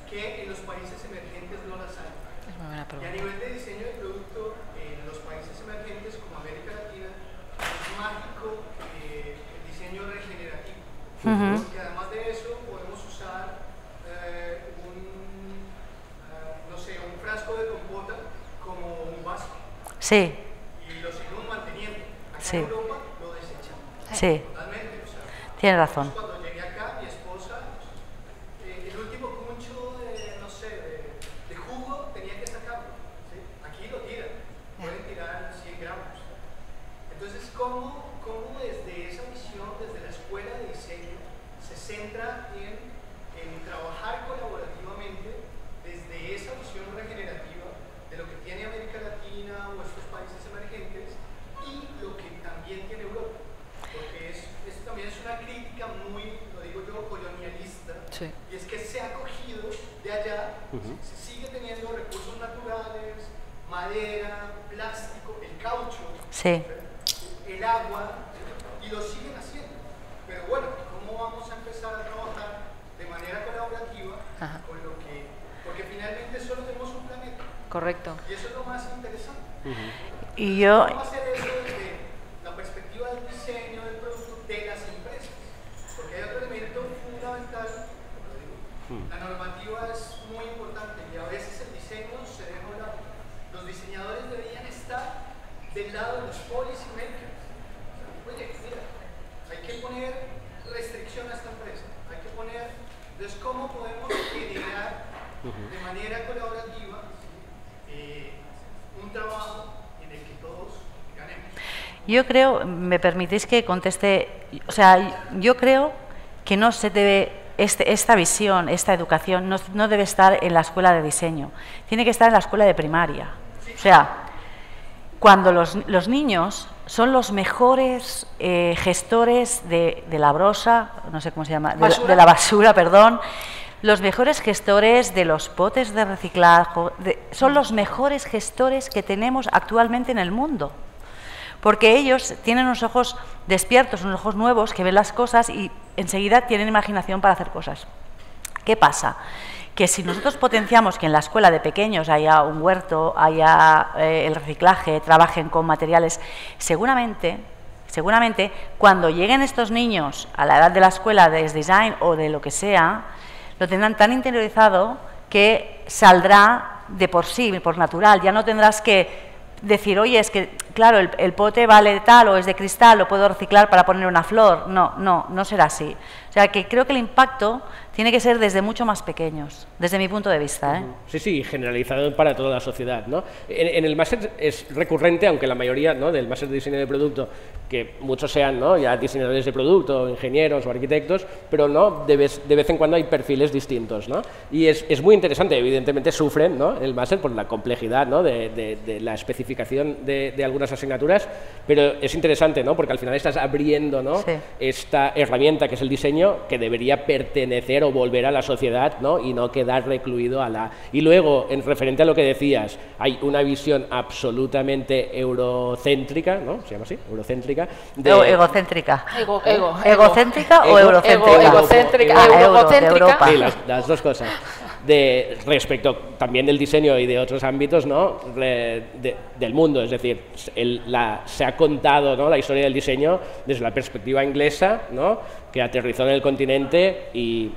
que en los países emergentes no las hay. Es muy buena Y a pregunta. nivel de diseño de producto, en los países emergentes como América Latina, es mágico el diseño regenerativo. Porque además de eso podemos usar no sé, un frasco de compota como un vaso. Sí, Y lo seguimos manteniendo. Acá Sí. en Europa lo desechamos sí, totalmente. O sea, tienes razón. cuando llegué acá, mi esposa, el último puncho de, no sé, de jugo tenía que sacarlo. ¿Sí? Aquí lo tiran. Pueden tirar 100 gramos. Entonces, ¿cómo desde esa visión, desde la escuela de diseño, se centra en trabajar colaborativamente desde esa visión regenerativa de lo que tiene América Latina o estos países emergentes y lo que también tiene Europa? Porque esto también es una crítica muy, lo digo yo, colonialista, Sí. y es que se ha cogido de allá, se sigue teniendo recursos naturales, madera, plástico, el caucho, Sí. el agua, y lo siguen haciendo. Pero bueno, ¿cómo vamos a empezar a trabajar de manera colaborativa Ajá. con lo que, porque finalmente solo tenemos un planeta, Correcto. y eso es lo más interesante. Y yo, ¿Cómo hacer eso desde la perspectiva del diseño del producto de las empresas? Porque hay otro elemento fundamental, la normativa es muy importante y a veces el diseño se deja a un lado. Los diseñadores deberían estar del lado de los policy makers. Oye, mira, hay que poner restricción a esta empresa, hay que poner, entonces, ¿cómo podemos generar de manera colaborativa un trabajo en el que todos ganemos? yo creo, me permitís que conteste, o sea, yo creo que no se debe, esta visión, esta educación no debe estar en la escuela de diseño, tiene que estar en la escuela de primaria. O sea, cuando los niños son los mejores gestores de la brosa, no sé cómo se llama, de la basura, perdón, los mejores gestores de los potes de reciclaje, son los mejores gestores que tenemos actualmente en el mundo. Porque ellos tienen unos ojos despiertos, unos ojos nuevos que ven las cosas y enseguida tienen imaginación para hacer cosas. ¿Qué pasa? que si nosotros potenciamos que en la escuela de pequeños haya un huerto, haya el reciclaje, trabajen con materiales, seguramente cuando lleguen estos niños a la edad de la escuela de design o de lo que sea, lo tendrán tan interiorizado que saldrá de por sí, por natural. Ya no tendrás que decir, oye, es que, claro, el pote vale tal o es de cristal, lo puedo reciclar para poner una flor. No será así. O sea, que creo que el impacto tiene que ser desde mucho más pequeños, desde mi punto de vista, ¿eh? Sí, generalizado para toda la sociedad, ¿no? En el máster es recurrente, aunque la mayoría, ¿no?, del máster de diseño de producto, que muchos sean, ¿no?, ya diseñadores de producto, ingenieros o arquitectos, pero no, de vez en cuando hay perfiles distintos, ¿no? Y es muy interesante, evidentemente sufren, ¿no?, el máster por la complejidad, ¿no?, de la especificación de algunas asignaturas, pero es interesante, ¿no?, porque al final estás abriendo, ¿no?, sí, esta herramienta que es el diseño, que debería pertenecer o volver a la sociedad, ¿no?, y no quedar recluido a la... Y luego, en referente a lo que decías, hay una visión absolutamente eurocéntrica, ¿no?, se llama así, eurocéntrica. Egocéntrica. ¿Egocéntrica o eurocéntrica? Egocéntrica, eurocéntrica. Sí, las dos cosas. Respecto también del diseño y de otros ámbitos, ¿no?, del mundo, es decir, se ha contado, ¿no?, la historia del diseño desde la perspectiva inglesa, ¿no?, que aterrizó en el continente y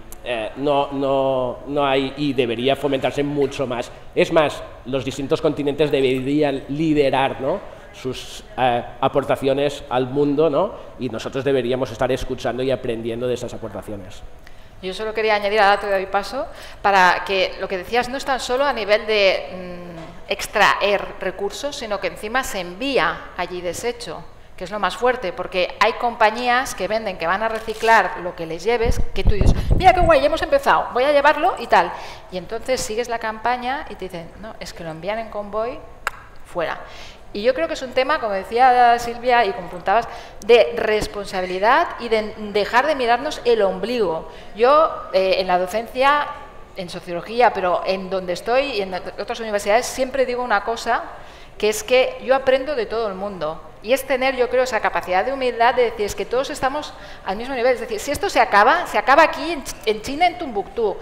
no hay, y debería fomentarse mucho más. Es más, los distintos continentes deberían liderar, ¿no?, sus aportaciones al mundo, ¿no?, y nosotros deberíamos estar escuchando y aprendiendo de esas aportaciones. Yo solo quería añadir, ahora te doy paso, para que lo que decías no es tan solo a nivel de extraer recursos, sino que encima se envía allí desecho, que es lo más fuerte, porque hay compañías que venden que van a reciclar lo que les lleves, que tú dices, mira qué guay, ya hemos empezado, voy a llevarlo y tal. Y entonces sigues la campaña y te dicen, no, es que lo envían en convoy fuera. Y yo creo que es un tema, como decía Silvia y como apuntabas, de responsabilidad y de dejar de mirarnos el ombligo. Yo, en la docencia, en sociología, pero en donde estoy y en otras universidades, siempre digo una cosa, que es que yo aprendo de todo el mundo. Y es tener, yo creo, esa capacidad de humildad de decir, es que todos estamos al mismo nivel. Es decir, si esto se acaba aquí en China, en Tombuctú.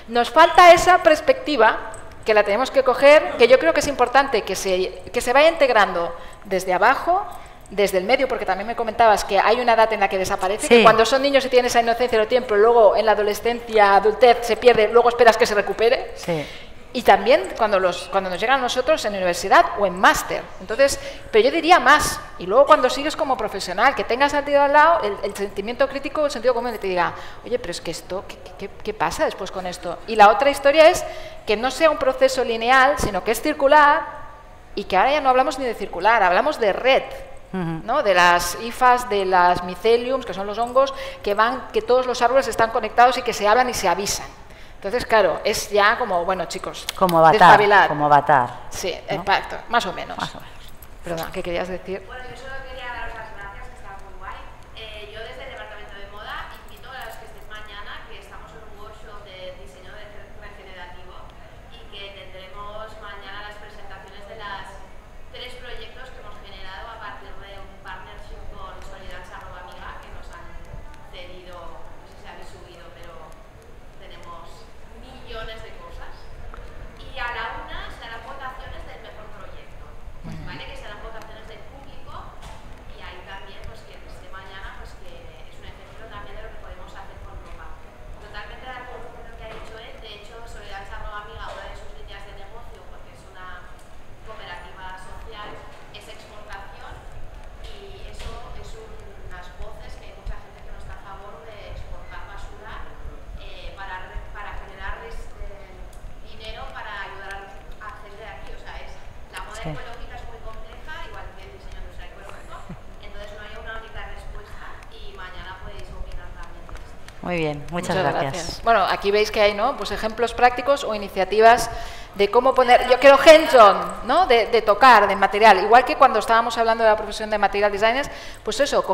Nos falta esa perspectiva que la tenemos que coger, que yo creo que es importante que se vaya integrando desde abajo, desde el medio, porque también me comentabas que hay una edad en la que desaparece, sí, que cuando son niños y tienen esa inocencia del tiempo, luego en la adolescencia, adultez se pierde, luego esperas que se recupere. Sí. Y también cuando nos llegan a nosotros en universidad o en máster. Entonces, pero yo diría más. Y luego cuando sigues como profesional, que tengas al tío al lado el sentimiento crítico, el sentido común, y te diga, oye, pero es que esto, ¿qué pasa después con esto? Y la otra historia es que no sea un proceso lineal, sino que es circular, y que ahora ya no hablamos ni de circular, hablamos de red. ¿No? De las hifas, de las myceliums, que son los hongos, que todos los árboles están conectados y que se hablan y se avisan. Entonces, claro, es ya como, bueno, chicos, como Avatar, despabilad. como Avatar. Sí, ¿no? exacto, más o menos. Más o menos. Perdón, ¿qué querías decir? Bueno, yo solo quería daros las gracias, que está muy guay. Yo desde el departamento de moda invito a los que estéis mañana, que estamos en un workshop de diseño regenerativo y que tendremos mañana las presentaciones de los 3 proyectos que hemos generado a partir de un partnership con Solidaridad@Amiga, que nos han cedido, no sé si habéis subido, pero tenemos millones de cosas. Y a la una serán votaciones del mejor proyecto, ¿vale? Que serán votaciones del público, y ahí también, pues que esté mañana, pues que es un ejemplo también de lo que podemos hacer con ropa. Totalmente de acuerdo con lo que ha dicho él. De hecho, Solidaridad@Amiga, una de sus líneas de negocio, porque es una cooperativa social, es exportación, y eso es unas voces que hay mucha gente que no está a favor de exportar basura para generar dinero para ayudar a gente de aquí. O sea, la moda ecológica es muy compleja, igual que el diseño industrial ecológico, entonces no hay una única respuesta, y mañana podéis opinar también de esto. Muy bien, muchas gracias. Bueno, aquí veis que hay, ¿no?, pues ejemplos prácticos o iniciativas de cómo poner, yo quiero hands-on, ¿no?, de tocar, de material. Igual que cuando estábamos hablando de la profesión de material designers, pues eso,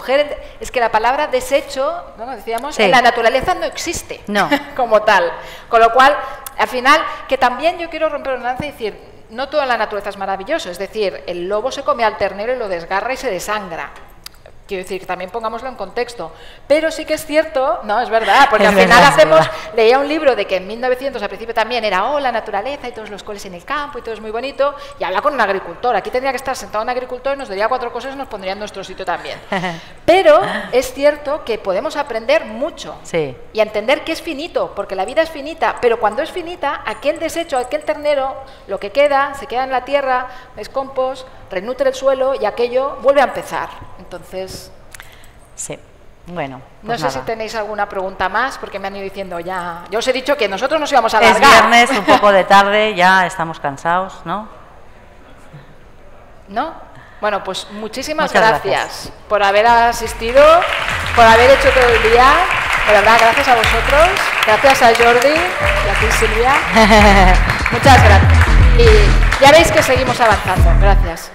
es que la palabra desecho, ¿no?, decíamos, sí, en la naturaleza no existe, no, como tal. Con lo cual, al final, que también yo quiero romper una lanza y decir, no todo en la naturaleza es maravilloso. Es decir, el lobo se come al ternero y lo desgarra y se desangra. Quiero decir, que también pongámoslo en contexto. Pero sí que es cierto, no, es verdad, porque Es al final verdad, es hacemos, verdad. leía un libro de que en 1900 al principio también era, la naturaleza y todos los coles en el campo y todo es muy bonito, y habla con un agricultor. Aquí tendría que estar sentado un agricultor y nos diría 4 cosas y nos pondría en nuestro sitio también. Pero es cierto que podemos aprender mucho Sí. y entender que es finito, porque la vida es finita, pero cuando es finita, aquel desecho, aquel ternero, lo que queda, se queda en la tierra, es compost, renutre el suelo y aquello vuelve a empezar. Entonces, Sí. Bueno, no pues sé si nada. tenéis alguna pregunta más, porque me han ido diciendo ya. Yo os he dicho que nosotros nos íbamos a Es alargar. viernes, un poco de tarde, ya estamos cansados, ¿no? ¿No? Bueno, pues muchísimas Muchas gracias por haber asistido, por haber hecho todo el día. De verdad, gracias a vosotros, gracias a Jordi y a ti, Silvia. Muchas gracias. Y ya veis que seguimos avanzando. Gracias.